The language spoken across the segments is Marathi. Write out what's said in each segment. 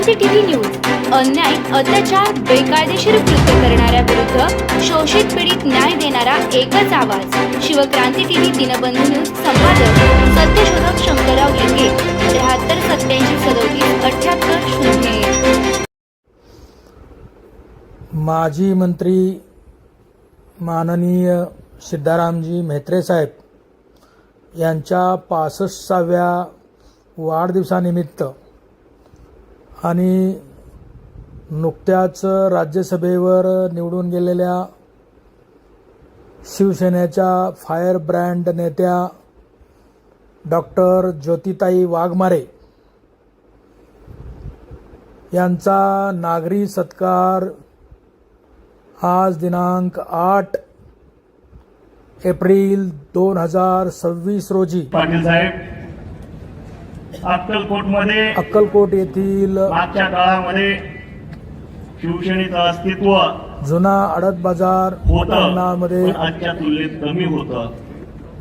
शिवक्रांती टीव्ही न्यूज अन्याय, अत्याचार, बेकायदेशीर कृत्य करणाऱ्या विरुद्ध शोषित पीडित न्याय देणारा एकच आवाज. Shivkranti TV Dinbandhu news. संपादक सत्यशोधक शंकरराव लिंगे. 73 87 37 78 0. माजी मंत्री माननीय सिद्धारामजी म्हेत्रे साहेब यांच्या 65व्या वाढदिवसानिमित्त आणि नुकत्याच राज्यसभेवर निवडून गेलेल्या शिवसेनेच्या फायर ब्रँड नेत्या डॉक्टर ज्योतिताई वाघमारे यांचा नागरी सत्कार आज दिनांक 8 एप्रिल 2026 रोजी पाटील साहेब अक्कलकोट येथील मागच्या काळामध्ये शिवसेनेचं अस्तित्व जुना आडत बाजार होतं, आजच्या तुलनेत कमी होतं.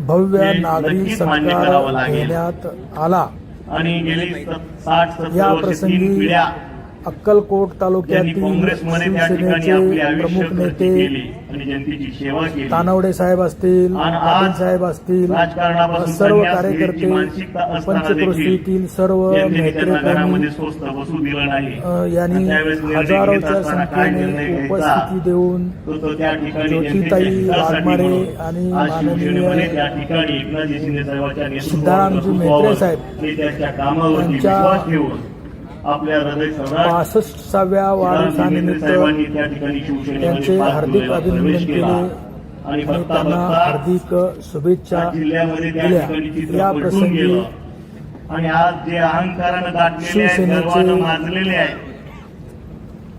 भव्य हे नागरी नक्कीच मान्य करावं सत्कार लागेल. घेण्यात आला. आणि गेली 60-70 या वर्षे प्रसंगी 3 पिढ्या अक्कलकोट त्यांनी तालुक्यातील काँग्रेसमध्ये त्या ठिकाणी आपली शिवसेनेचे आयुष्य प्रमुख खर्च नेते केली आणि जनतेची सेवा केली. तानवडे साहेब असतील, आणि पाटील आज साहेब असतील, राजकारणापासून सर्व संन्यास घ्यायची कार्यकर्ते, मानसिकता असताना पंचक्रोशीतील सर्व त्यांनी म्हेत्रे त्यांना प्रेमी घरामध्ये स्वस्त बसू दिलं नाही. यांनी त्यावेळेस निर्णय घेत हजारोच्या असताना काय निर्णय संख्येने घ्यायचा, उपस्थिती देऊन तो त्या ठिकाणी ज्योतिताई जनतेच्या हितासाठी वाघमारे म्हणून आणि आज शिवसेनेमध्ये माननीय त्या ठिकाणी एकनाथजी शिंदे साहेबांच्या सिद्धारामजी म्हेत्रे साहेब ते त्यांच्या कामावरती यांच्या विश्वास ठेवून आपल्या हृदय सम्राट 65व्या सिद्धारामजी वाढदिवसानिमित्त साहेबांनी त्या ठिकाणी शिवसेनेमध्ये त्यांचे पाच हार्दिक जुलैला अभिनंदन प्रवेश केले केला. आणि आणि बघता त्यांना बघता हार्दिक शुभेच्छा जिल्ह्यामध्ये त्या दिल्या. ठिकाणी चित्र या पलटून प्रसंगी गेलं. आणि आज जे अहंकारानं दाटलेले आहेत, शिवसेनेचे गर्वानं माजलेले आहेत,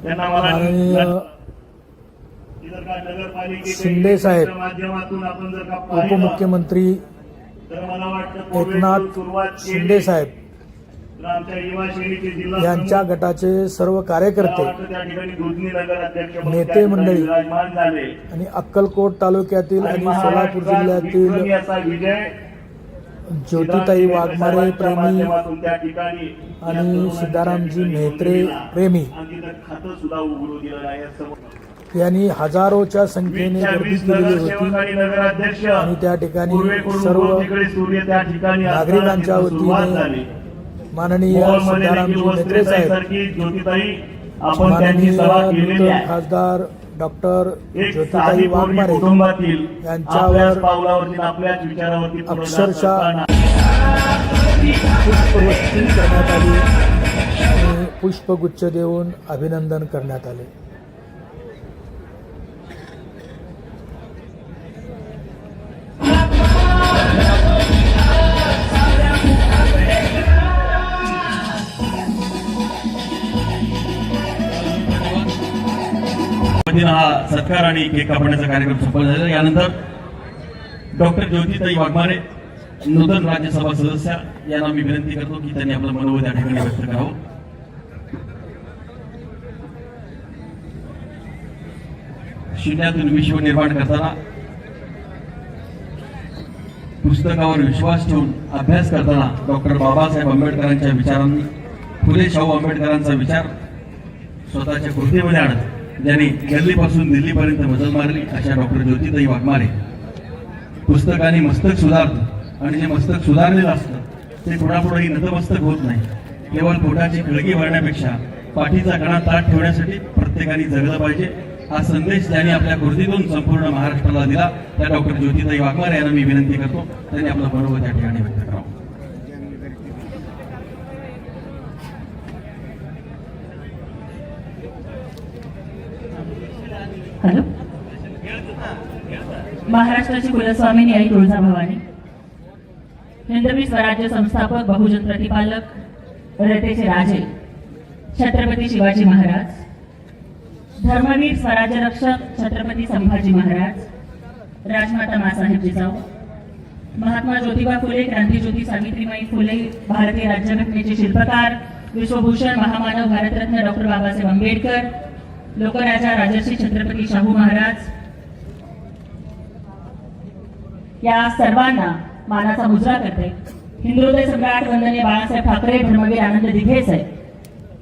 त्यांना मला माननीय जर का नगरपालिकेच्या शिंदे साहेब, माध्यमातून आपण जर का पाहिलं, उपमुख्यमंत्री तर मला वाटतं एकनाथ सुरुवात केली. शिंदे साहेब तर आमच्या युवा सेनेचे जिल्हा यांच्या गटाचे सर्व कार्यकर्ते, त्या ठिकाणी दुधनी नगर अध्यक्ष म्हणून नेते त्या मंडळी ठिकाणी विराजमान झाले. आणि अक्कलकोट तालुक्यातील आणि सोलापूर महाराष्ट्रात जिल्ह्यातील विक्रमी असा विजय ज्योतिताई वाघमारे साहेबांच्या प्रेमी माध्यमातून त्या ठिकाणी आणि सिद्धारामजी म्हेत्रे प्रेमी आणि तिथं खातं सुद्धा उघडू दिलं आहे. यांनी हजारोच्या संख्येने गर्दी केलेली होती आणि नगराध्यक्ष आणि त्या ठिकाणी पूर्वेकडून सर्व पूर्वेकडे सूर्य त्या ठिकाणी नागरिकांच्या असताना सुरुवात वतीने झाली. माननीय मोहोळमध्ये सिद्धारामजी देखील म्हेत्रे साहेब, वस्त्रेताईसारखी ज्योतिताई आपण त्यांची माननीय सभा केलेली नूतन आहे. खासदार डॉक्टर एक ज्योतिताई साधी वाघमारे कुटुंबातील यांच्यावर आपल्याच पावलावरती आपल्याच विचारावरती पुढे जात अक्षरशः असताना पुष्पवृष्टी करण्यात आली आणि पुष्पगुच्छ देऊन अभिनंदन करण्यात आले. हा सत्कार आणि केक कापण्याचा कार्यक्रम सफल झाला. यानंतर डॉक्टर ज्योतिताई वाघमारे नूतन राज्यसभा सदस्य यांना मी विनंती करतो की त्यांनी आपलं मनोगत या ठिकाणी व्यक्त करावं. शून्यातून विश्व निर्माण करताना पुस्तकावर विश्वास ठेवून अभ्यास करताना डॉक्टर बाबासाहेब आंबेडकरांच्या विचारांनी फुले शाहू आंबेडकरांचा विचार स्वतःच्या कृतीमध्ये आणत ज्यांनी दिल्लीपासून दिल्लीपर्यंत मजल मारली अशा डॉक्टर ज्योतिताई वाघमारे पुस्तकाने मस्तक सुधारतं आणि जे मस्तक सुधारलेलं असतं ते पुढापुढेही नतमस्तक होत नाही. केवळ पोटाची खळगी भरण्यापेक्षा पाठीचा कणा ताट ठेवण्यासाठी प्रत्येकाने जगलं पाहिजे हा संदेश त्यांनी आपल्या कृतीतून संपूर्ण महाराष्ट्राला दिला. त्या डॉक्टर ज्योतिताई वाघमारे यांना मी विनंती करतो त्यांनी आपलं मनोगत या ठिकाणी व्यक्त करावं. हॅलो. महाराष्ट्राची कुलस्वामिनी आई तुळजाभवानी, हिंदवी स्वराज्य संस्थापक, बहुजन प्रतिपालक, रयतेचे राजे छत्रपती शिवाजी महाराज, धर्मवीर स्वराज्य रक्षक छत्रपती संभाजी महाराज, राजमाता मासाहेब जिजाऊ, महात्मा ज्योतिबा फुले, क्रांतीज्योती सावित्रीबाई फुले, भारतीय राज्यघटनेचे शिल्पकार, विश्वभूषण महामानव भारतरत्न डॉक्टर बाबासाहेब आंबेडकर, लोकराजा राजर्षी छत्रपती शाहू महाराज, या सर्वांना मानाचा मुजरा करते. हिंदुहृदय सम्राट वंदनीय बाळासाहेब ठाकरे, धर्मवीर आनंद दिघे साहेब,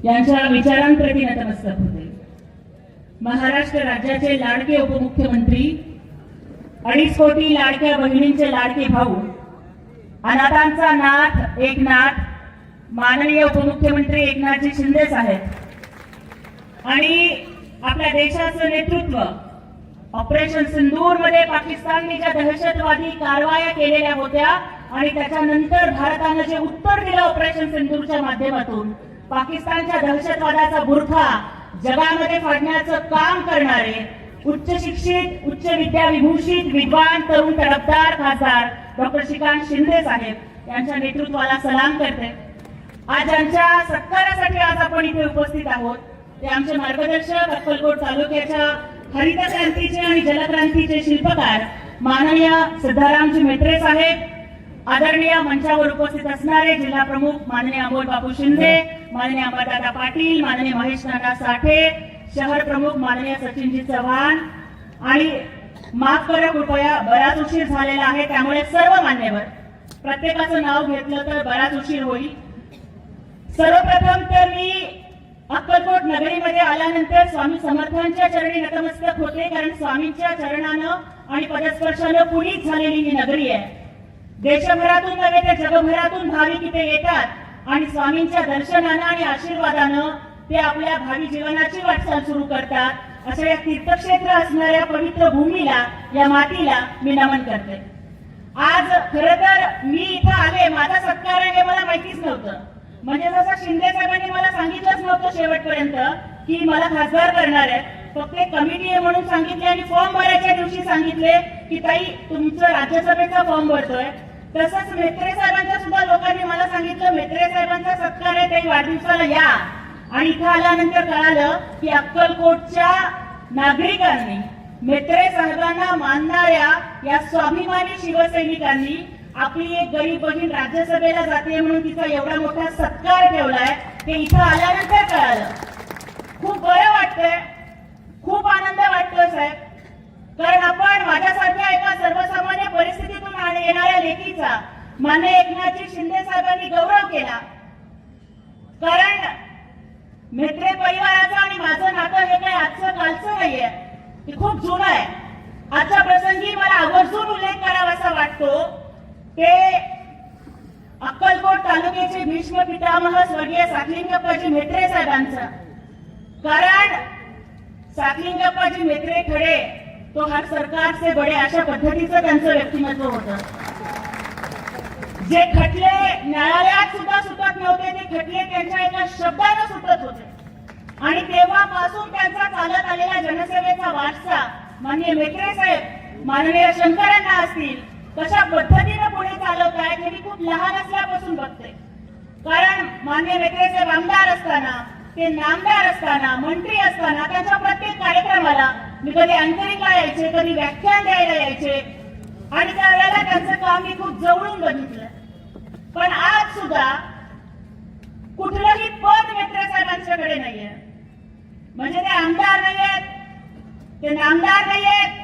यांच्या विचारांप्रती नतमस्तक होते. महाराष्ट्र राज्याचे लाडके उपमुख्यमंत्री, 2.5 कोटी लाडक्या बहिणींचे लाडके भाऊ, अनाथांचा नाथ एकनाथ, माननीय उपमुख्यमंत्री एकनाथजी शिंदे साहेब आणि आपल्या देशाचं नेतृत्व ऑपरेशन सिंदूर मध्ये पाकिस्तानने ज्या दहशतवादी कारवाया केलेल्या होत्या आणि त्याच्यानंतर भारतानं जे उत्तर दिलं ऑपरेशन सिंदूरच्या माध्यमातून, पाकिस्तानच्या दहशतवादाचा बुरखा जगामध्ये फाडण्याचं काम करणारे उच्च शिक्षित, उच्च विद्याविभूषित, विद्वान, तरुण तडफदार खासदार डॉक्टर श्रीकांत शिंदे साहेब यांच्या नेतृत्वाला सलाम करते. आज ज्यांच्या सत्कारासाठी आज आपण इथे उपस्थित आहोत ते आमचे मार्गदर्शक, अक्कलकोट तालुक्याच्या हरित क्रांतीचे आणि जलक्रांतीचे शिल्पकार माननीय सिद्धारामजी मेत्रे साहेब, आदरणीय मंचावर उपस्थित असणारे जिल्हा प्रमुख माननीय अमोल बापू शिंदे, माननीय अंबादादा पाटील, माननीय महेश नाना साठे, शहर प्रमुख माननीय सचिनजी चव्हाण आणि माफ करा कृपया बराच उशीर झालेला आहे त्यामुळे सर्व मान्यवर, प्रत्येकाचं नाव घेतलं तर बराच उशीर होईल. सर्वप्रथम तर मी अक्कलकोट नगरीमध्ये आल्यानंतर स्वामी समर्थांच्या चरणी नतमस्तक होते, कारण स्वामींच्या चरणानं आणि पदस्पर्शानं पुनीत झालेली ही नगरी आहे. देशभरातून नव्हे तर जगभरातून भाविक इथे येतात आणि स्वामींच्या दर्शनानं आणि आशीर्वादानं ते आपल्या भावी जीवनाची वाटचाल सुरू करतात. अशा या तीर्थक्षेत्र असणाऱ्या पवित्र भूमीला, या मातीला मी नमन करते. आज खरं तर मी इथं आले, माझा सत्कार आहे हे मला माहितीच नव्हतं. म्हणजे जसं शिंदे साहेबांनी मला सांगितलंच नव्हतं शेवटपर्यंत की मला खासदार करणार आहे. फक्त एक कमिटी आहे म्हणून सांगितले आणि फॉर्म भरायच्या दिवशी सांगितले की ताई तुमचं राज्यसभेचा फॉर्म भरतोय. तसंच मेत्रे साहेबांच्या सुद्धा लोकांनी मला सांगितलं मेत्रे साहेबांचा सत्कार आहे, ताई वाढदिवसाला या. आणि इथं आल्यानंतर कळालं की अक्कलकोटच्या नागरिकांनी, मेत्रे साहेबांना मानणाऱ्या या स्वाभिमानी शिवसैनिकांनी आपली एक गरीब बहीण राज्यसभेला जाते म्हणून तिचा एवढा मोठा सत्कार ठेवलाय ते इथं आल्यानंतर कळालं. खूप बरं वाटतंय, खूप आनंद वाटतोय साहेब, कारण आपण माझ्यासारख्या एका सर्वसामान्य परिस्थितीतून येणाऱ्या लेकीचा माननीय एकनाथजी शिंदे साहेबांनी गौरव केला. कारण मेत्रे परिवाराचं आणि माझं नातं हे काही आजचं कालचं नाहीये, ते खूप जुनं आहे. आजच्या प्रसंगी मला आवर्जून उल्लेख करावासा वाटतो ते अक्कलकोट तालुक्याचे भीष्म पितामह स्वर्गीय साखलिंगप्पाजी मेत्रे साहेबांचा. कारण साखलिंगप्पाजी मेत्रे खडे तो हर सरकार से बडे अशा पद्धतीचं त्यांचं व्यक्तिमत्व होतं. जे खटले न्यायालयात सुद्धा सुटत नव्हते ते खटले त्यांच्या एका शब्दानं सुटत होते. आणि तेव्हापासून त्यांचा चालत आलेला जनसेवेचा वारसा माननीय मेत्रे साहेब, माननीय शंकरांना असतील, कशा पद्धतीने पुढे चालत आहेत हे मी खूप लहान असल्यापासून बघते. कारण माननीय मेत्रे साहेब आमदार असताना, ते नामदार असताना, मंत्री असताना त्यांच्या प्रत्येक कार्यक्रमाला मी कधी अँकरिंगला यायचे, कधी व्याख्यान द्यायला यायचे आणि त्यावेळेला त्यांचं काम मी खूप जवळून बघितलं. पण आज सुद्धा कुठलंही पद मेत्रे साहेबांच्याकडे नाहीये. म्हणजे ते आमदार नाहीयेत, ते नामदार नाहीयेत,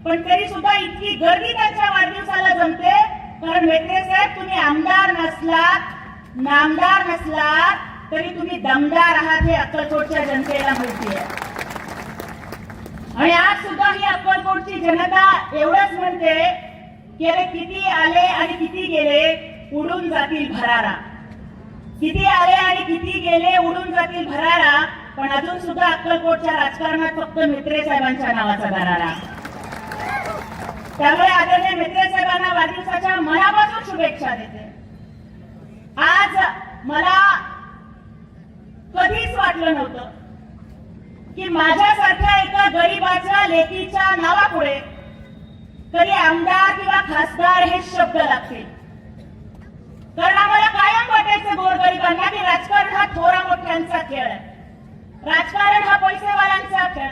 पण तरी सुद्धा इतकी गर्दी त्यांच्या वाढदिवसाला जमते. कारण मेत्रे साहेब तुम्ही आमदार नसलात, नामदार नसलात तरी तुम्ही दमदार आहात हे अक्कलकोटच्या जनतेला माहिती आहे. आणि आज सुद्धा ही अक्कलकोटची जनता एवढंच म्हणते की अरे किती आले आणि किती गेले उडून जातील भरारा, किती आले आणि किती गेले उडून जातील भरारा. पण अजून सुद्धा अक्कलकोटच्या राजकारणात फक्त मेत्रे साहेबांच्या नावाचा गरारा. त्यामुळे आदरणीय मेत्रे साहेबांना वाढदिवसाच्या मनापासून शुभेच्छा देते. आज मला कधीच वाटलं नव्हतं की माझ्यासारख्या एका गरीबाच्या लेकीच्या नावापुढे कधी आमदार किंवा खासदार हे शब्द लागतील. कारण आम्हाला कायम वाटायचं गोरगरिबांना की राजकारण हा थोरा मोठ्यांचा खेळ आहे, राजकारण हा पैसेवाल्यांचा खेळ.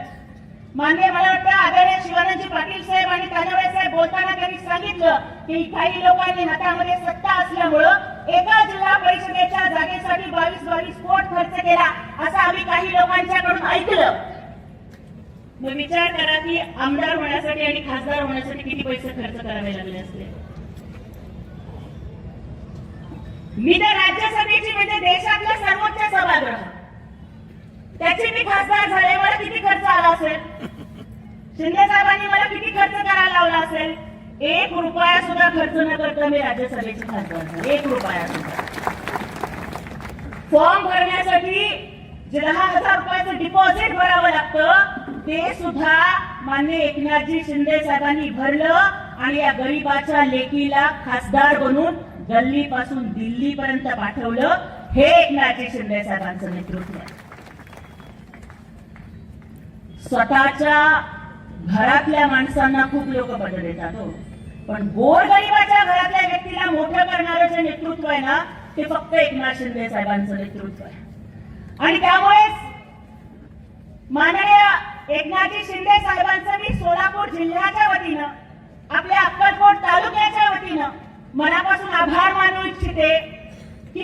मान्य मला वाटतं आदरणीय शिवानंदजी पाटील साहेब आणि कानवडे साहेब बोलताना त्यांनी सांगितलं की काही लोकांनी हातामध्ये सत्ता असल्यामुळं एका जिल्हा परिषदेच्या जागेसाठी 22 कोट खर्च केला असं आम्ही काही लोकांच्याकडून ऐकलं. मग विचार करा की आमदार होण्यासाठी आणि खासदार होण्यासाठी किती पैसे खर्च करावे लागले असते. मी तर राज्यसभेची म्हणजे देशातलं सर्वोच्च सभागृह असेल, शिंदे साहेबांनी मला किती खर्च करायला लावला असेल. 1 रुपया सुद्धा खर्च न करता मी राज्यसभेचे खासदार झाले. 1 रुपया सुद्धा. फॉर्म भरण्यासाठी 10,000 रुपयाचं डिपॉझिट भरावं लागतं, ते सुद्धा मान्य एकनाथजी शिंदे साहेबांनी भरलं आणि या गरीबाच्या लेकीला खासदार बनून गल्लीपासून दिल्लीपर्यंत पाठवलं. हे एकनाथजी शिंदे साहेबांचं नेतृत्व आहे. स्वतःच्या घरातल्या माणसांना खूप लोक पद देतात हो, पण गोरगरिबाच्या घरातल्या व्यक्तीला मोठं करणारं जे नेतृत्व आहे ना, ते फक्त एकनाथ शिंदे साहेबांचं नेतृत्व आहे. आणि त्यामुळेच माननीय एकनाथजी शिंदे साहेबांचं मी सोलापूर जिल्ह्याच्या वतीनं, आपल्या अक्कलकोट तालुक्याच्या वतीनं मनापासून आभार मानू इच्छिते की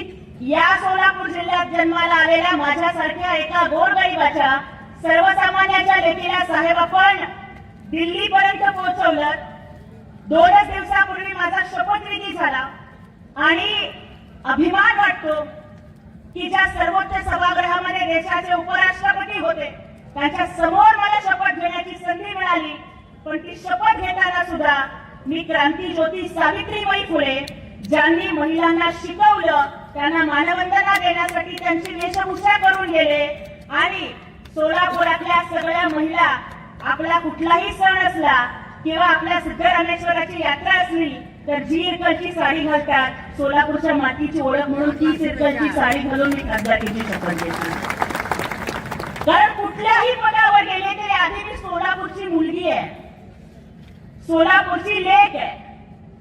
या सोलापूर जिल्ह्यात जन्माला आलेल्या माझ्यासारख्या एका गोरगरिबाच्या सर्वसामान्याच्या लेकीला साहेब आपण दिल्लीपर्यंत पोहोचवलं. 2च दिवसापूर्वी माझा शपथविधी झाला आणि अभिमान वाटतो की ज्या सर्वोच्च सभागृहामध्ये देशाचे उपराष्ट्रपती होते त्यांच्या समोर मला शपथ घेण्याची संधी मिळाली. पण ती शपथ घेताना सुद्धा मी क्रांतीज्योती सावित्रीबाई फुले ज्यांनी महिलांना शिकवलं त्यांना मानवंदना देण्यासाठी त्यांची वेशभूषा करून गेले. आणि सोलापुरातल्या सगळ्या महिला आपला कुठलाही सण असला किंवा आपल्या सिद्धरामेश्वराची यात्रा असली तर जी इरकलची साडी घालतात, सोलापूरच्या मातीची ओळख म्हणून तीच इरकलची साडी घालून मी खासदारकीची शपथ घेतली. कारण कुठल्याही पदावर गेले तरी आधी मी सोलापूरची मुलगी आहे, सोलापूरची लेक आहे.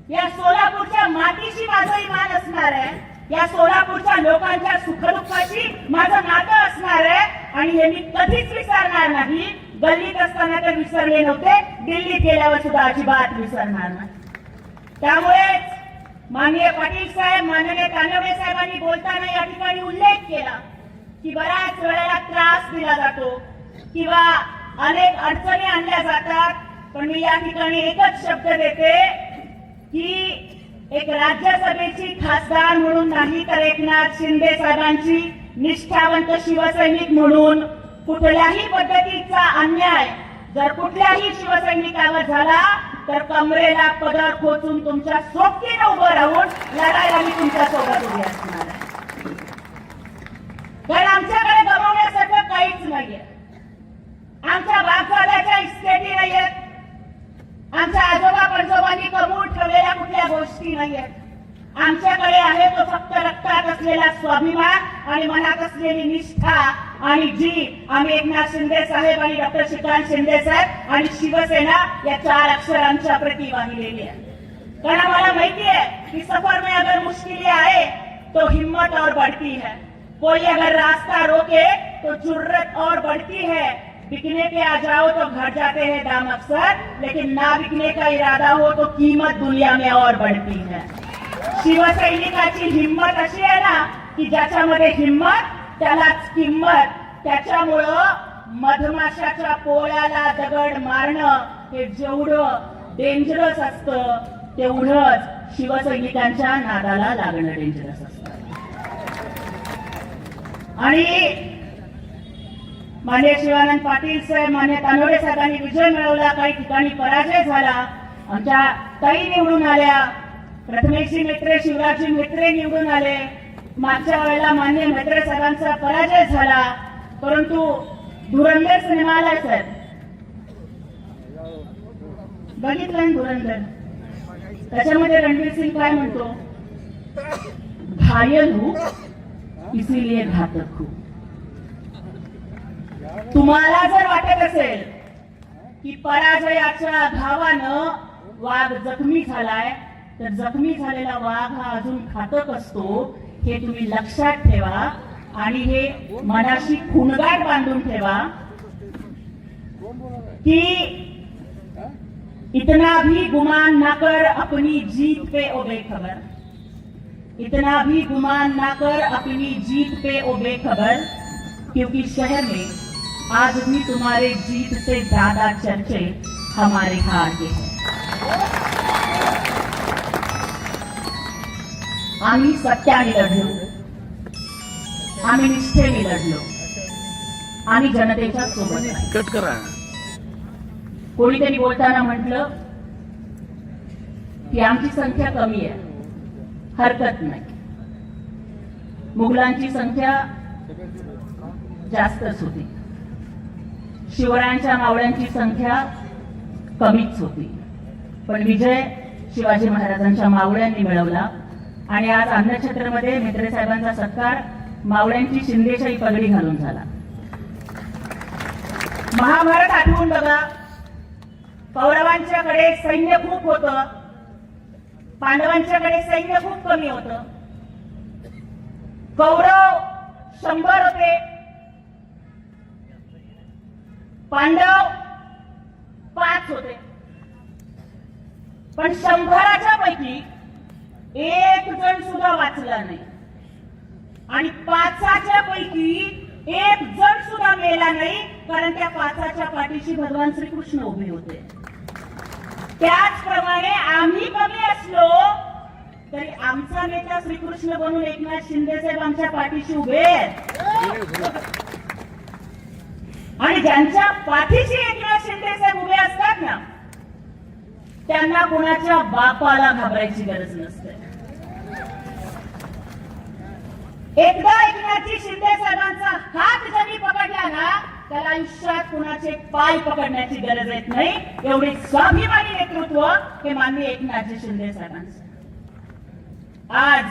या सोलापूरच्या मातीशी माझं इमान असणार आहे, या सोलापूरच्या लोकांच्या सुखदुःखाशी माझं नातं असणार आहे. आणि हे मी कधीच विसरणार नाही. गल्लीत असताना तर विसरले नव्हते, दिल्लीत गेल्यावर सुद्धा अजिबात विसरणार नाही. त्यामुळेच माननीय पाटील साहेब, माननीय कानवडे साहेबांनी बोलताना या ठिकाणी उल्लेख केला की बऱ्याच वेळेला त्रास दिला जातो किंवा अनेक अडचणी आणल्या जातात. पण मी या ठिकाणी एकच शब्द देते की एक राज्यसभेची खासदार म्हणून नाही तर एकनाथ शिंदे साहेबांची निष्ठावंत शिवसैनिक म्हणून कुठल्याही पद्धतीचा अन्याय जर कुठल्याही शिवसैनिकावर झाला तर कमरेला पदर खोचून तुमच्या सोबतीनं उभं राहून लढायला मी तुमच्या सोबत उभी असणार आहे. कारण आमच्याकडे गमावण्यासारखं काहीच नाहीये. आमच्या बापदादाच्या इस्टेटी नाहीयेत, आमच्या आजोबा पणजोबांनी कमवून ठेवलेल्या कुठल्या गोष्टी नाहीयेत. आमच्याकडे आहे तो फक्त रक्तात असलेला स्वाभिमान आणि मनात असलेली निष्ठा आणि जी आम्ही एकनाथ शिंदे साहेब आणि डॉक्टर श्रीकांत शिंदे साहेब आणि शिवसेना या 4 अक्षरांच्या प्रती वाहिलेली आहे. कारण आम्हाला माहिती है कि सफर में अगर मुश्किलें आए तो हिम्मत और बढ़ती है, कोई अगर रास्ता रोके तो जुर्रत और बढ़ती है. बिकने पे आ जाओ तो घट जाते हैं दाम अक्सर, लेकिन ना बिकने का इरादा हो तो कीमत दुनिया में और बढ़ती है. शिवसैनिकाची हिम्मत अशी आहे ना की ज्याच्यामध्ये हिम्मत त्यालाच किंमत. त्याच्यामुळं मधमाशाच्या पोळ्याला दगड मारणं हे जेवढं डेंजरस असतं तेवढंच शिवसैनिकांच्या नादाला लागणं डेंजरस असतं. आणि मान्य शिवानंद पाटील साहेब, मान्य तानोडे साहेबांनी विजय मिळवला, काही ठिकाणी पराजय झाला. आमच्या ताई निवडून आल्या, प्रथमेशजी मेत्रे, शिवराजजी मेत्रे निवडून आले. मागच्या वेळेला मान्य मेत्रे साहेबांचा पराजय झाला. परंतु धुरंधर सिनेमा आलाय साहेब, बघितलं धुरंधर? त्याच्यामध्ये रणवीर सिंग काय म्हणतो, घायल हूं इसीलिए घातक हूं. तुम्हाला जर वाटत असेल की पराजयाच्या घावानं वाघ जखमी झालाय तर जखमी झालेला वाघ हा अजून घातक असतो हे तुम्ही लक्षात ठेवा आणि हे मनाशी खुणगाठ बांधून ठेवा की इतना भी गुमान ना कर अपनी जीत पे ओ बेखबर, इतना भी गुमान ना कर अपनी जीत पे ओ बेखबर, क्योंकि शहर में आज भी तुम्हारे जीत से ज्यादा चर्चे हमारे हार के हैं. आम्ही सत्याने लढलो, आम्ही निष्ठेने लढलो, आम्ही जनतेच्या सोबत आहे. कोणीतरी बोलताना म्हटलं की आमची संख्या कमी आहे, हरकत नाही. मुघलांची संख्या जास्तच होती, शिवरायांच्या मावळ्यांची संख्या कमीच होती. पण विजय शिवाजी महाराजांच्या मावळ्यांनी मिळवला आणि आज अन्नछत्रमध्ये म्हेत्रे साहेबांचा सत्कार मावळ्यांची शिंदेशाही पगडी घालून झाला. महाभारत आठवून बघा, कौरवांच्याकडे सैन्य खूप होतं, पांडवांच्याकडे सैन्य खूप कमी होतं. कौरव 100 होते, पांडव 5 होते. पण 100च्या पैकी एक जण सुद्धा वाचला नाही आणि 5च्या पैकी एक जण सुद्धा मेला नाही, कारण त्या 5च्या पाठीशी भगवान श्रीकृष्ण उभे होते. त्याचप्रमाणे आम्ही कमी असलो तरी आमचा नेता श्रीकृष्ण बनून एकनाथ शिंदे साहेब आमच्या पाठीशी उभे आहेत. आणि ज्यांच्या पाठीशी एकनाथ शिंदे साहेब उभे असतात ना, त्यांना कुणाच्या बापाला घाबरायची गरज नसते. एकदा एकनाथजी शिंदे साहेबांचा हात जरी पकडला ना, त्याला आयुष्यात कुणाचे पाय पकडण्याची गरज येत नाही. एवढे स्वाभिमानी नेतृत्व हे माननीय एकनाथजी शिंदे साहेबांचं. आज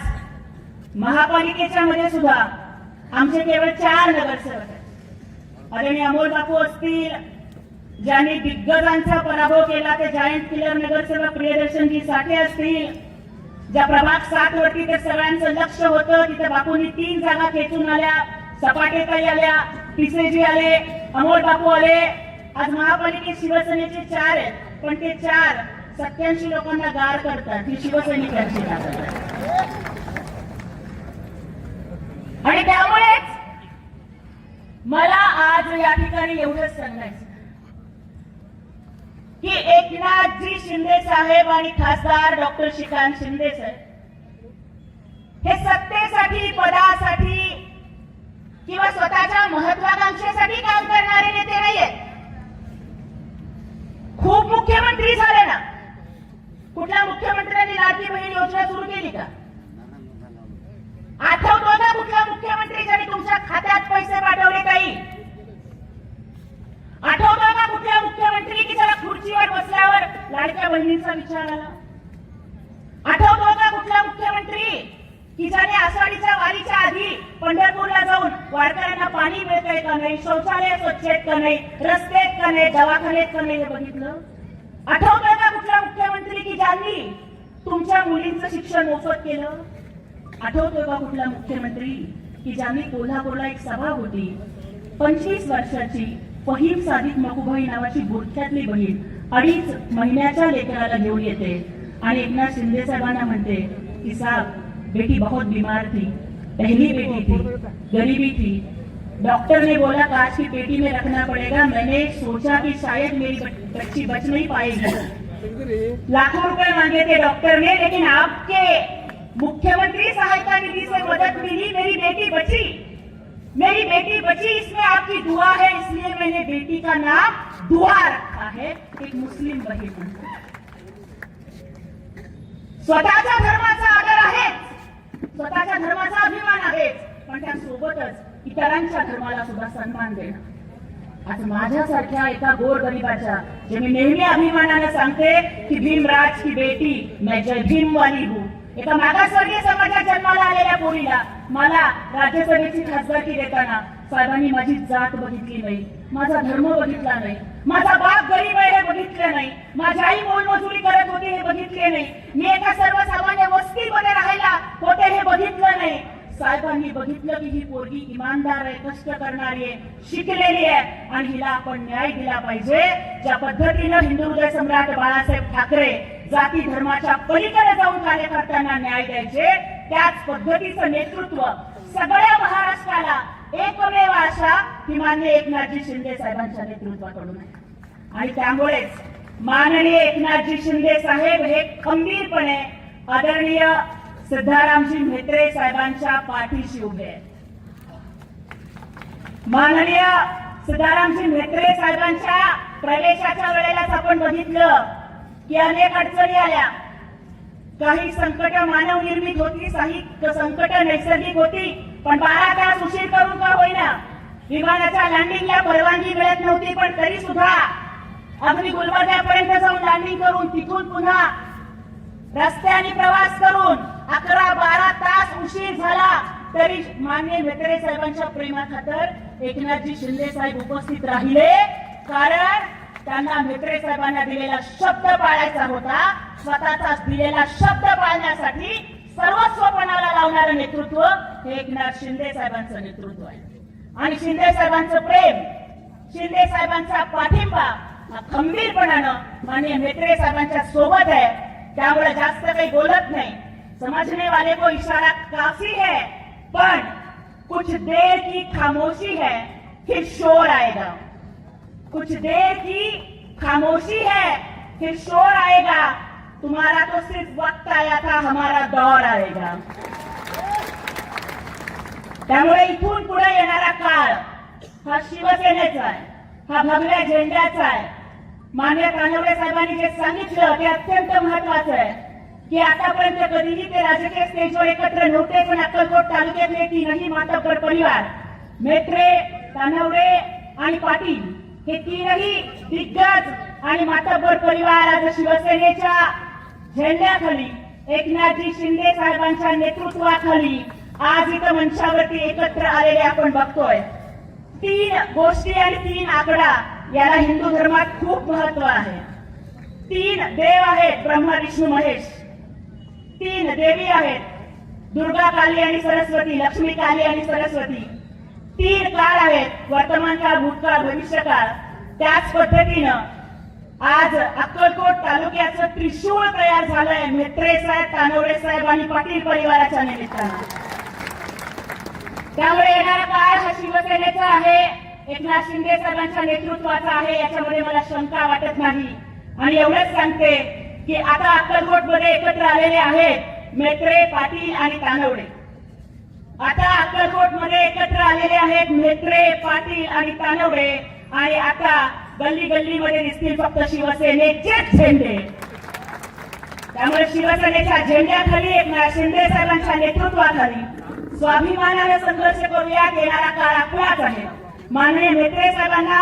महापालिकेच्या मध्ये सुद्धा आमचे केवळ 4 नगरसेवक आहेत. आदरणीय अमोल बापू असतील, ज्यांनी दिग्गजांचा पराभव केला, ते जायंट किलर नगरसेवक प्रियदर्शनजी साठे असतील, ज्या प्रभाग 7 वरती ते सगळ्यांचं लक्ष होतं, तिथे बापूंनी 3 जागा खेचून आल्या, सपाटेताई आल्या, पिसेजी आले, अमोल बापू आले. आज महापालिकेत शिवसेनेचे 4 आहेत, पण ते 4 87 लोकांना गार करतात, ही शिवसैनिकांची ताकद आहे. आणि त्यामुळेच मला आज या ठिकाणी एवढंच सांगायचं की एकनाथजी शिंदे साहेब आणि खासदार डॉक्टर श्रीकांत शिंदे साहेब हे सत्तेसाठी, पदासाठी किंवा स्वतःच्या महत्वाकांक्षेसाठी काम करणारे नेते नाहीयेत. खूप मुख्यमंत्री झाले ना, कुठल्या मुख्यमंत्र्यांनी लाडकी बहीण योजना सुरू केली का? आठवतो का कुठला मुख्यमंत्री ज्यांनी तुमच्या खात्यात पैसे पाठवले काही? आठवतो का कुठला मुख्यमंत्री की ज्याला खुर्चीवर बसल्यावर लाडक्या बहिणींचा विचार आला? आठवतो का कुठला मुख्यमंत्री की ज्याने आषाढीच्या वारीच्या आधी पंढरपूरला जाऊन वारकऱ्यांना पाणी मिळतंय का नाही, शौचालय स्वच्छ आहेत का नाही, रस्ते आहेत का नाही, दवाखाने आहेत का नाही, हे बघितलं? आठवतोय का कुठला मुख्यमंत्री की ज्यांनी तुमच्या मुलींचं शिक्षण मोफत केलं? आठवतोय का कुठला मुख्यमंत्री की ज्यांनी कोल्हापूरला एक सभा होती, 25 वर्षाची फहीम सादिक मकुबाई नावाची बुरख्यातली बहीण 2.5 महिन्याच्या लेकराला घेऊन येते आणि एकनाथ शिंदे साहेबांना म्हणते की साहब बेटी बहुत बीमार थी, पहली बेटी थी, गरीबी थी, डॉक्टर ने बोला कांच की पेटी में रखना पड़ेगा, मैंने सोचा कि शायद मेरी बच्ची बच नहीं पाएगी. लाखों रुपए मांगे थे डॉक्टर ने, लेकिन आपके मुख्यमंत्री सहायता निधि से मदद मिली, मेरी बेटी बची, मेरी बेटी बची, इसमें आपकी दुआ है, इसलिए मैंने बेटी का नाम दुआ रखा है. एक मुस्लिम बहीण म्हणते. स्वतःच्या धर्माचा आदर आहे, स्वतःच्या धर्माचा अभिमान आहे, पण त्यासोबतच इतरांच्या धर्माला सुद्धा सन्मान देणं. आज माझ्यासारख्या एका गोरगरिबाच्या, जे मी नेहमी अभिमानाने सांगते की भीमराज की बेटी मैं जय भीम वाली हूँ, एका मागासवर्गीय समाजात जन्माला आलेल्या पोरीला मला राज्यसभेची खासदारकी देताना साहेबांनी माझी जात बघितली नाही, माझा धर्म बघितला नाही, माझा बाप गरीब आहे हे बघितलं नाही, माझी आई मोलमजुरी करत होती हे बघितले नाही, मी एका सर्वसामान्य वस्तीमध्ये राहायला होते हे बघितलं नाही. साहेबांनी बघितलं की ही पोरगी इमानदार आहे, कष्ट करणारी आहे, शिकलेली आहे आणि हिला आपण न्याय दिला पाहिजे. ज्या पद्धतीनं हिंदू हृदय सम्राट बाळासाहेब ठाकरे जाती धर्माच्या पलीकडे जाऊन कार्यकर्त्यांना न्याय द्यायचे, त्याच पद्धतीचं नेतृत्व सगळ्या महाराष्ट्राला एकमेव आशा ही माननीय एकनाथजी शिंदे साहेबांच्या नेतृत्वाकडून आहे. आणि त्यामुळेच माननीय एकनाथजी शिंदे साहेब हे खंबीरपणे आदरणीय सिद्धारामजी म्हेत्रे साहेबांच्या पाठीशी उभे आहेत. माननीय सिद्धारामजी म्हेत्रे साहेबांच्या प्रवेशाच्या वेळेलाच आपण बघितलं की अनेक अडचणी आल्या. काही संकट मानव निर्मित होती, काही संकट नैसर्गिक होती. पण 12 तास उशीर करून का होईना विमानाच्या लँडिंगला परवानगी मिळत नव्हती, पण तरी सुद्धा अगदी गुलबर्ग्यापर्यंत जाऊन लँडिंग करून तिथून पुन्हा रस्त्याने प्रवास करून 11-12 तास उशीर झाला तरी माननीय म्हेत्रे साहेबांच्या प्रेमाखातर एकनाथजी शिंदे साहेब उपस्थित राहिले. कारण त्यांना म्हेत्रे साहेबांना दिलेला शब्द पाळायचा होता. स्वतःचा दिलेला शब्द पाळण्यासाठी सर्वस्व पणाला लावणारं नेतृत्व हे एकनाथ शिंदे साहेबांचं नेतृत्व आहे. आणि शिंदे साहेबांचं प्रेम, शिंदे साहेबांचा पाठिंबा हा खंबीरपणानं माननीय म्हेत्रे साहेबांच्या सोबत आहे. त्यामुळे जास्त काही बोलत नाही. समझने वाले को इशारा काफी है, पण कुछ देर की खामोशी है फिर शोर आएगा. कुछ देर की खामोशी है फिर शोर आएगा. तुम्हारा तो सिर्फ वक्त आया था, हमारा दौर आएगा. त्यामुळे इथून पुढे येणारा काळ हा शिवसेनेचा आहे, हा भगव्या झेंड्याचा आहे. मान्य कानवडे साहेबांनी जे सांगितलं ते अत्यंत महत्वाचं आहे की आतापर्यंत कधीही ते राजकीय स्टेजवर एकत्र नव्हते, पण अक्कलकोट तालुक्यातले तीनही मातब्बर परिवार म्हेत्रे, कानवडे आणि पाटील हे तीनही दिग्गज आणि मातब्बर परिवार आज शिवसेनेच्या झेंड्याखाली, एकनाथजी शिंदे साहेबांच्या नेतृत्वाखाली आज इथं मंचावरती एकत्र आलेले आपण बघतोय. 3 गोष्टी आणि 3 आकडा याला हिंदू धर्मात खूप महत्व आहे. 3 देव आहेत, ब्रह्मा विष्णू महेश. 3 देवी आहेत, दुर्गा काली आणि सरस्वती, लक्ष्मी काली आणि सरस्वती. 3 काळ आहेत, वर्तमान काळ, भूतकाळ, भविष्यकाळ. त्याच पद्धतीनं आज अक्कलकोट तालुक्याचं त्रिशूळ तयार झालंय म्हेत्रे साहेब, कानवडे साहेब आणि पाटील परिवाराच्या निमित्तानं. त्यामुळे येणारा काळ हा शिवसेनेचा आहे, एकनाथ शिंदे साहेबांच्या नेतृत्वाचा आहे, याच्यामध्ये मला शंका वाटत नाही. आणि एवढंच सांगते की आता अक्कलकोटमध्ये एकत्र आलेले आहेत म्हेत्रे, पाटील आणि कानवडे. आता अक्कलकोटमध्ये एकत्र आलेले आहेत म्हेत्रे, पाटील आणि कानवडे. आणि आता गल्ली गल्लीमध्ये दिसतील फक्त शिवसेनेचेच झेंडे. त्यामुळे शिवसेनेच्या झेंड्याखाली एकनाथ शिंदे साहेबांच्या नेतृत्वाखाली स्वाभिमानाने संघर्ष करूयात. येणारा काळ आपलाच आहे. माननीय म्हेत्रे साहेबांना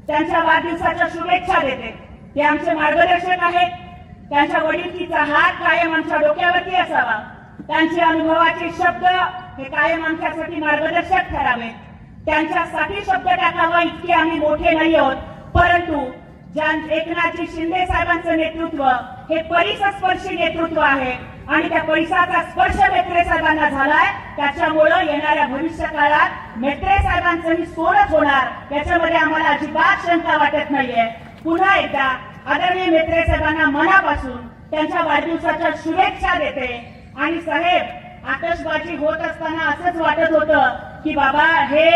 त्यांच्या वाढदिवसाच्या शुभेच्छा देते. ते आमचे मार्गदर्शक आहेत. त्यांच्या वडिलकीचा हात कायम आमच्या डोक्यावरती असावा. त्यांचे अनुभवाचे शब्द हे कायम आमच्यासाठी मार्गदर्शक ठरावे. त्यांच्यासाठी शब्द टाकावा इतके आम्ही मोठे नाही आहोत, परंतु एकनाथजी शिंदे साहेबांचं नेतृत्व हे परिसस्पर्शी नेतृत्व आहे आणि त्या परिसराचा स्पर्श म्हेत्रे साहेबांना झालाय. त्याच्यामुळं येणाऱ्या भविष्य काळात म्हेत्रे साहेबांचंही सोडत होणार याच्यामध्ये आम्हाला अजिबात शंका वाटत नाहीये. पुन्हा एकदा आदरणीय म्हेत्रे साहेबांना मनापासून त्यांच्या वाढदिवसाच्या शुभेच्छा देते. आणि साहेब, आतषबाजी होत असताना असंच वाटत होतं की बाबा हे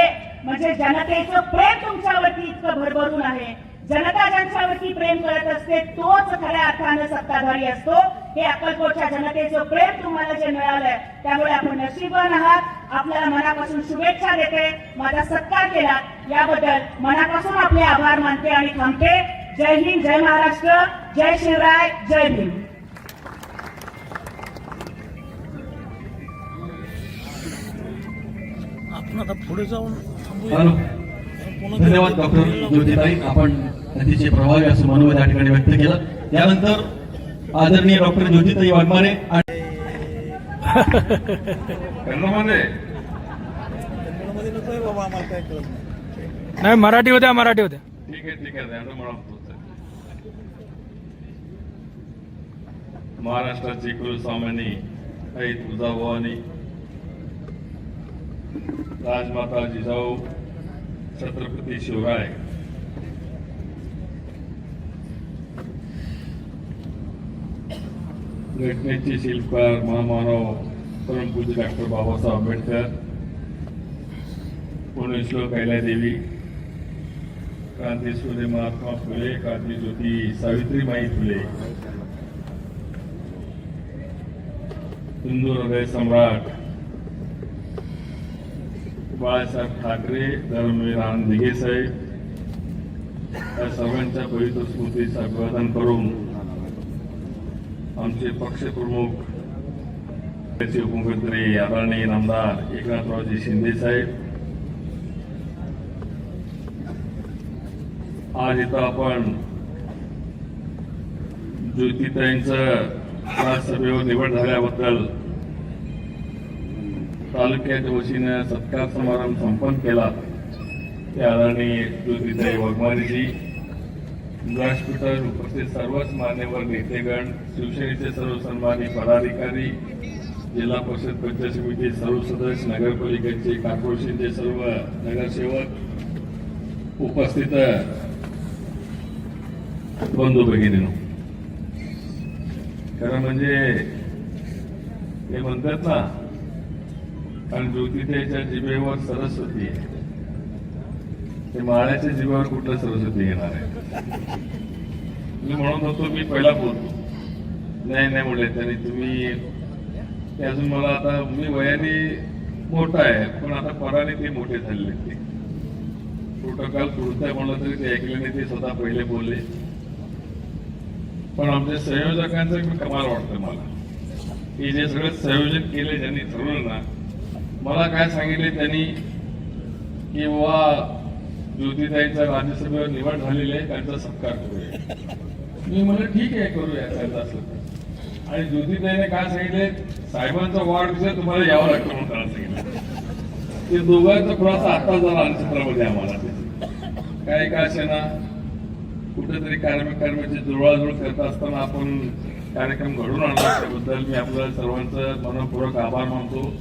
म्हणजे जनतेचं प्रेम तुमच्यावरती इतकं भरभरून आहे. जनता ज्यांच्यावरती प्रेम करत असते तोच खऱ्या अर्थानं सत्ताधारी असतो. हे अक्कलकोटच्या जनतेचं प्रेम तुम्हाला जे मिळालंय त्यामुळे आपण नशीबवान आहात. आपल्याला मनापासून शुभेच्छा देते. माझा सत्कार केला याबद्दल मनापासून आपले आभार मानते आणि थांबते. जय हिंद, जय महाराष्ट्र, जय शिवराय, जय भीम. आपण आता पुढे जाऊन हॅलो, धन्यवाद डॉक्टर ज्योतिताई. आपण अतिशय प्रभावी असं मनोगत या ठिकाणी व्यक्त केलं. त्यानंतर आदरणीय डॉक्टर ज्योतिताई वाघमारे नाही, मराठी होत्या, मराठी होत्या. ठीक आहे महाराष्ट्राची कुलस्वामिनी आई तुळजाभवानी, राजमाता जिजाऊ, छत्रपती शिवराय, घटनेचे शिल्पकार महामानव परमपूज्य डॉक्टर बाबासाहेब आंबेडकर, पुण्यश्लोक अहिल्यादेवी, क्रांतीसूर्य महात्मा फुले, क्रांतीज्योती सावित्रीबाई फुले, हिंदू हृदय सम्राट बाळासाहेब ठाकरे, धर्मवीर आनंद दिघे साहेब, या सर्वांच्या पवित्र स्मृतीचं अभिवादन करून आमचे पक्षप्रमुख उपमुख्यमंत्री आदरणीय आमदार एकनाथरावजी शिंदे साहेब, आज इथं आपण ज्योतिताईंचं राज्यसभेवर निवड झाल्याबद्दल तालुक्याच्या वतीने सत्कार समारंभ संपन्न केला. ते आदरणीय ज्योतिताई वाघमारेजी, व्यासपीठावर उपस्थित सर्वच मान्यवर नेतेगण, शिवसेनेचे सर्व सन्मानी पदाधिकारी, जिल्हा परिषद पंचायत समिती सर्व सदस्य, नगरपालिकेचे कॉर्पोरेशनचे सर्व नगरसेवक, उपस्थित बंधू भगिनींनो, खरं म्हणजे ते म्हणतात ना, कारण ज्योतिताईच्या जिभेवर सरस्वती आहे, ते माळ्याच्या जिभेवर कुठलं सरस्वती येणार आहे. मी म्हणत होतो मी पहिला बोलतो, नाही म्हणले त्यांनी, तुम्ही ते अजून मला आता मी वयाने मोठा आहे, पण आता पराने ते मोठे झालेले. ते प्रोटोकॉल पुरताय म्हणलं तरी ते ऐकले नाही, ते स्वतः पहिले बोलले. पण आमच्या संयोजकांचं कमाल वाटतं मला, की जे सगळं संयोजन केले ज्यांनी ठरवलं ना, मला काय सांगितले त्यांनी की बाबा ज्योतिताईंचा राज्यसभेवर निवड झालेली आहे, त्यांचा सत्कार करूया. मी म्हणलं ठीक आहे, करूया त्यांचा असं. आणि ज्योतिताईने काय सांगितले, साहेबांचा वाढदिवस तुम्हाला यावं लागतं म्हणून त्याला सांगितलं. ते दोघांचा खुलासा आता झाला चित्रामध्ये आम्हाला. काय का असे ना, कुठेतरी कर्मचारी जुळवाजुळव करत असताना आपण कार्यक्रम घडून आणला, त्याबद्दल मी आपल्या सर्वांचं मनपूर्वक आभार मानतो.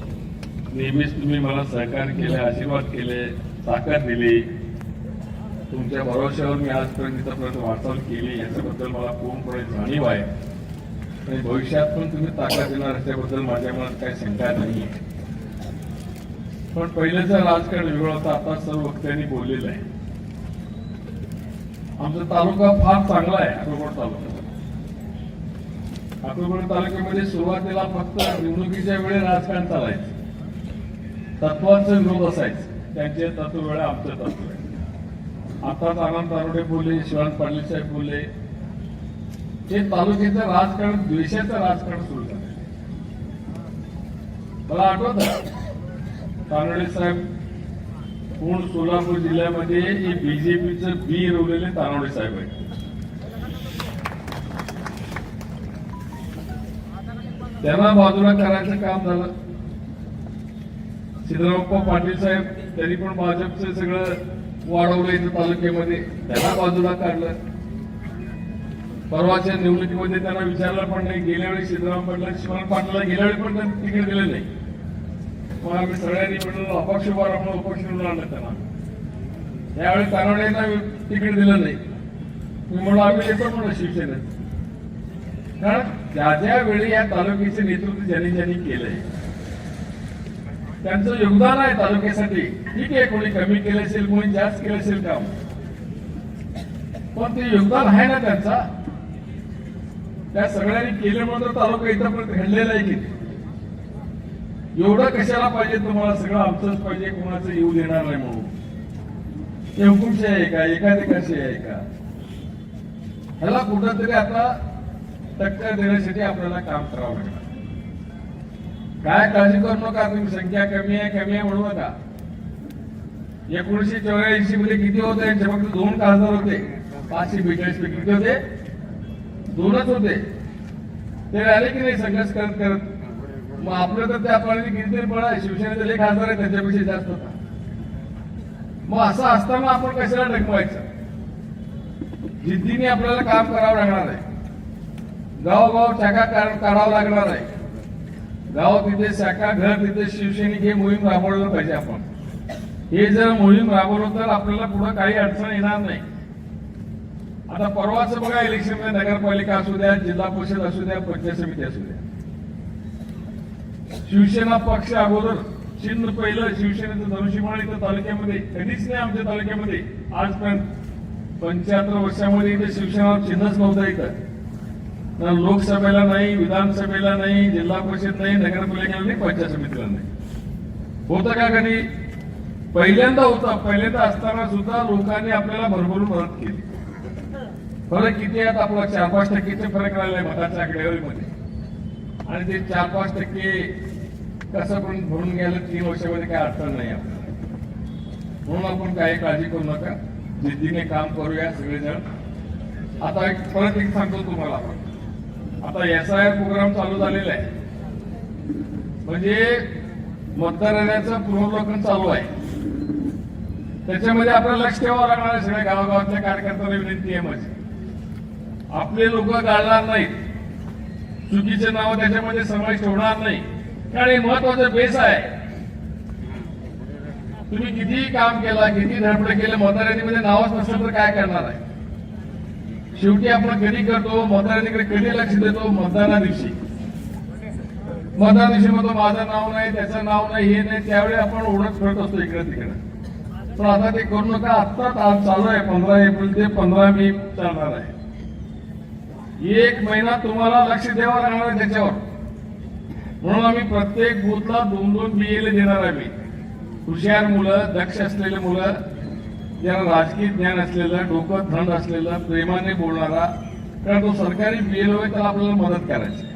नेहमीच तुम्ही मला सहकार्य केले, आशीर्वाद केले, ताकद दिली. तुमच्या भरोश्यावर मी आजपर्यंत इथपर्यंत वाटचाल केली, याच्याबद्दल मला पूर्णपणे जाणीव आहे. आणि भविष्यात पण तुम्ही ताकद देणार याच्याबद्दल माझ्या मनात काही शंका नाही. पण पहिलेचं राजकारण वेगळं होतं, आता सर्व वक्त्यांनी बोललेलं आहे. आमचा तालुका फार चांगला आहे, अकोलकोट तालुका. अकोलकोट तालुक्यामध्ये सुरुवातीला फक्त निवडणुकीच्या वेळी राजकारण चालायचं, तत्वांचा विरोध असायचा. त्यांचे तत्व वेळा आमचं तत्व आहे. आताच आनंद तारोडे बोलले, शिवानंद पाटील साहेब बोलले, ते तालुक्याचं राजकारण, द्वेषाचं राजकारण सुरू झालं. मला आठवत तानोडे साहेब पूर्ण सोलापूर जिल्ह्यामध्ये बीजेपीचं बी रोवलेले तानोडे साहेब आहेत. त्यांना बाजूला करायचं काम झालं. सिद्धरामप्पा पाटील साहेब त्यांनी पण भाजपचं सगळं वाढवलं इथं तालुक्यामध्ये, त्यांना बाजूला काढलं. परवाच्या निवडणुकीमध्ये त्यांना विचारलं पण नाही. गेल्या वेळी सिद्धराम पाटील, शिवानंद पाटलाला गेल्या वेळी पण त्यांनी तिकीट दिलं नाही. मग आम्ही सगळ्यांनी मिळून अपक्ष म्हणून अपक्ष निवडून आणलं त्यांना. यावेळी तानवडेंना तिकीट दिलं नाही. मी म्हणून आम्ही येतो म्हणून शिवसेनेत. कारण ज्या ज्या वेळी या तालुक्याचे नेतृत्व ज्यांनी केलंय, त्यांचं योगदान आहे तालुक्यासाठी. ठीक आहे, कोणी कमी केलं असेल, कोणी जास्त केलं असेल काम, पण ते योगदान आहे ना त्यांचा. त्या सगळ्यांनी केल्यामुळे तर तालुका इथपर्यंत घडलेला आहे. की एवढं कशाला पाहिजे तुम्हाला, सगळं आमचंच पाहिजे, कोणाचं येऊ देणार नाही म्हणून. हे हुकुमशाही आहे का, एकाधिकारशाही आहे का? ह्याला कुठंतरी आता टक्कर देण्यासाठी आपल्याला काम करावं लागणार. काय काळजी करू नका तुम्ही, संख्या कमी आहे म्हणू नका. 1984 मध्ये किती होते यांचे? फक्त 2 खासदार होते. 542 पैकी किती होते? 2च होते. ते राहिले की नाही संघर्ष करत. मग आपलं तर त्या पाण्याने कितीतरी बळ आहे. शिवसेनेचे जे खासदार आहे त्यांच्यापेक्षा जास्त होता. मग असं असताना आपण कशाला डगमवायचं? जिद्दीने आपल्याला काम करावं लागणार आहे. गावोगाव शाखा काढावं लागणार आहे. गाव तिथे शाखा, घर तिथे शिवसैनिक, हे मोहीम राबवलं पाहिजे आपण. हे जर मोहीम राबवलं तर आपल्याला पुढे काही अडचण येणार नाही. आता परवाचं बघा, इलेक्शन मध्ये नगरपालिका असू द्या, जिल्हा परिषद असू द्या, पंचायत समिती असू द्या, शिवसेना पक्ष अगोदर चिन्ह पहिलं शिवसेनेचं धनुष्यबाण इथं तालुक्यामध्ये कधीच नाही. आमच्या तालुक्यामध्ये आजपर्यंत 75 वर्षामध्ये इथे शिवसेना चिन्हच नव्हतं. इथं लोकसभेला नाही, विधानसभेला नाही, जिल्हा परिषद नाही, नगरपालिकेला नाही, पंचायत समितीला नाही. होतं का कधी? पहिल्यांदा होता, पहिल्यांदा असताना सुद्धा लोकांनी आपल्याला भरभरून मदत केली. फरक किती आहेत आपला 4-5% फरक राहिलाय मताच्या आकडेवारीमध्ये, आणि ते 4-5% कसं पण भरून गेलं 3 वर्षामध्ये काय अडचण नाही आपल्याला. म्हणून आपण काही काळजी करू नका, जिद्दीने काम करूया सगळेजण. आता परत एक सांगतो तुम्हाला, आता SIR प्रोग्राम चालू झालेला आहे, म्हणजे मतदारांचं पुनर्वलोकन चालू आहे. त्याच्यामध्ये आपल्याला लक्ष ठेवावं लागणार आहे. सगळ्या गावागावातल्या कार्यकर्त्यांना विनंती आहे माझी, आपले लोक गाळणार नाहीत, चुकीचे नाव त्याच्यामध्ये समावेश ठेवणार नाही, कारण हे महत्वाचं बेस आहे. तुम्ही कितीही काम केला, किती धडपड केलं, मतदार यादीमध्ये नावच नसेल तर काय करणार आहे. शेवटी आपण कधी करतो, मतदार यादीकडे कधी लक्ष देतो, मतदाना दिवशी. मतदान दिवशी म्हणतो माझं नाव नाही, त्याचं नाव नाही, हे नाही, त्यावेळी आपण ओढत फिरत असतो इकडे तिकडे. पण आता ते करू नका. आत्ता चालू आहे 15 एप्रिल ते 15 मे चालणार आहे. 1 महिना तुम्हाला लक्ष द्यावं लागणार आहे त्याच्यावर. म्हणून आम्ही प्रत्येक बूथला 2-2 BLA देणार आहे. हुशार मुलं, दक्ष असलेले मुलं, ज्यांना राजकीय ज्ञान असलेलं, डोकं थंड असलेलं, प्रेमाने बोलणारा, कारण तो सरकारी BLO आहे, त्याला आपल्याला मदत करायची.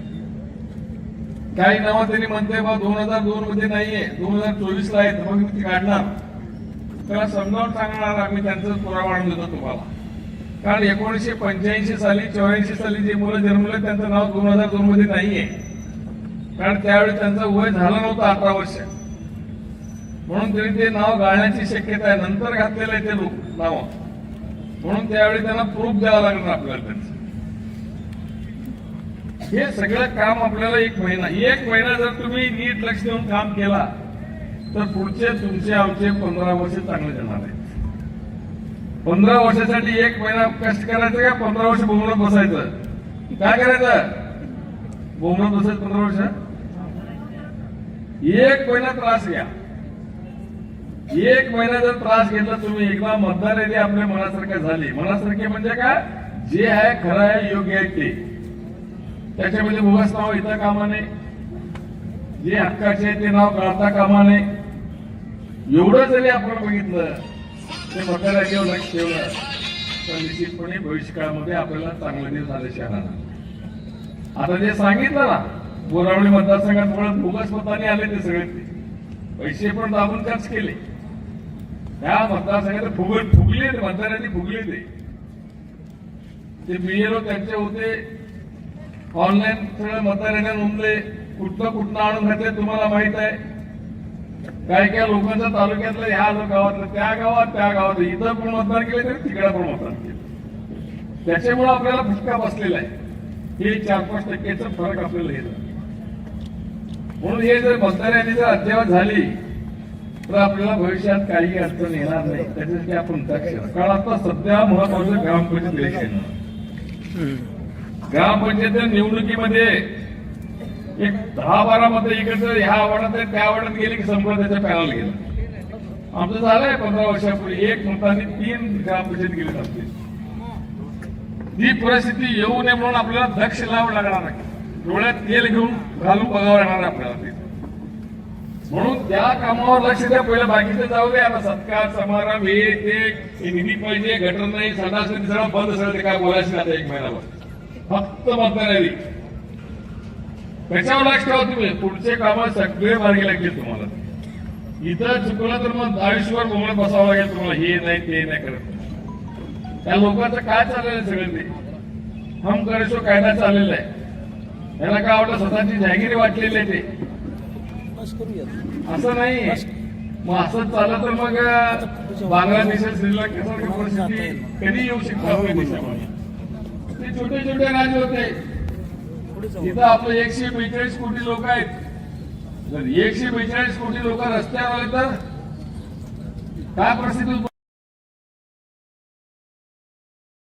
काही नावं त्यांनी म्हणते बा 2002 मध्ये नाहीये, 2024 ला आहे, तर मग ती काढणार. त्याला समजावून सांगणार आम्ही, त्यांचा पुरावा आणून देतो तुम्हाला. कारण 1985 साली 84 साली जे मुलं जन्मले त्यांचं नाव 2002 मध्ये नाहीये, कारण त्यावेळी त्यांचं वय झालं नव्हतं 18 वर्ष. म्हणून तरी ते नाव गाळण्याची शक्यता आहे. नंतर घातलेलं आहे ते लोक नाव, म्हणून त्यावेळी त्यांना प्रूफ द्यावं लागणार आपल्याला त्यांचं. हे सगळं काम आपल्याला 1 महिना जर तुम्ही नीट लक्ष देऊन काम केला तर पुढचे तुमचे आमचे 15 वर्ष चांगले जाणार आहेत. 15 वर्षासाठी 1 महिना कष्ट करायचं का 15 वर्ष बोंबलत बसायचं? काय करायचं? बोंबलत बसायचं 15 वर्ष? 1 महिना त्रास घ्या. 1 महिना जर त्रास घेतला तुम्ही, एकदा मतदार यादी आपल्या मनासारखे झाली. मनासारखे म्हणजे काय? जे आहे खरं आहे, योग्य आहे ते. त्याच्यामध्ये बोगस नाव येता कामा नये, जे हक्काचे आहे ते नाव काढता कामा नये. एवढं जरी आपण बघितलं, ते मतदार यादीवर लक्ष ठेवलं, तर निश्चितपणे भविष्यकाळामध्ये आपल्याला चांगले दिवस आल्याशिवाय राहणार. आता जे सांगितलं ना, बोरावळी मतदारसंघात मुळात बोगस मतांनी आले ते सगळे, पैसे पण दाबून खर्च केले. त्या मतदारसंघात फुगले ते, मतदारांनी फुगले ते BLO त्यांचे होते. ऑनलाईन सगळं मतदारांना नोंदले, कुठनं आणून घातले तुम्हाला माहित आहे. काय लोकांच्या तालुक्यातलं, ह्या गावातलं, त्या गावात इथं पण मतदान केले तरी तिकडे पण मतदान केलं. त्याच्यामुळे आपल्याला फटका बसलेला आहे. हे 4-5% फरक आपल्याला येतो. म्हणून हे जर मतदार यादी जर अद्यावत झाली तर आपल्याला भविष्यात काही अडचण येणार नाही. त्याच्यासाठी आपण दक्ष. कारण आता सध्या महत्वाचं ग्रामपंचायत इलेक्शन, ग्रामपंचायत निवडणुकीमध्ये एक 10-12 मतं इकडचं ह्या आव्हानात त्या आव्हानात गेले की संपलं, त्याच्या पॅनल गेलं. आमचं झालंय 15 वर्षापूर्वी 1 मतांनी 3 ग्रामपंचायत गेले असते. ती परिस्थिती येऊ नये म्हणून आपल्याला दक्ष लावावं लागणार आहे. डोळ्यात तेल घेऊन घालून बघावं लागणार आपल्याला. म्हणून त्या कामावर लक्ष द्या. पहिलं बाकीचं जाऊ दे. आता सत्कार समारंभ हे ते निधी पाहिजे, गटर नाही, संडास नाही, सगळं बंद. सगळं ते काय बोलायचं नाही आता 1 महिन्यावर. फक्त मतदार यादी त्याच्यावर लक्ष ठेवा तुम्ही. पुढचे काम सगळे मार्गी लागतील तुम्हाला. इथं चुकलं तर मग आयुष्यभर बोंबलत बसावं लागेल तुम्हाला. हे नाही ते नाही करत. त्या लोकांचं काय चाललेलं सगळं ते हम करेशो कायदा चाललेला आहे. याला काय वाटलं स्वतःची जहागिरी वाटलेली आहे ते. असं नाही. मग असं चाललं तर मग बांगलादेश, श्रीलंकेसारखी परिस्थिती कधी येऊ शकते आपल्या देशामध्ये. ते छोटे छोटे राज्य होते. इथं आपलं 142 कोटी लोक आहेत. जर 142 कोटी लोक रस्त्यावर आले तर काय परिस्थिती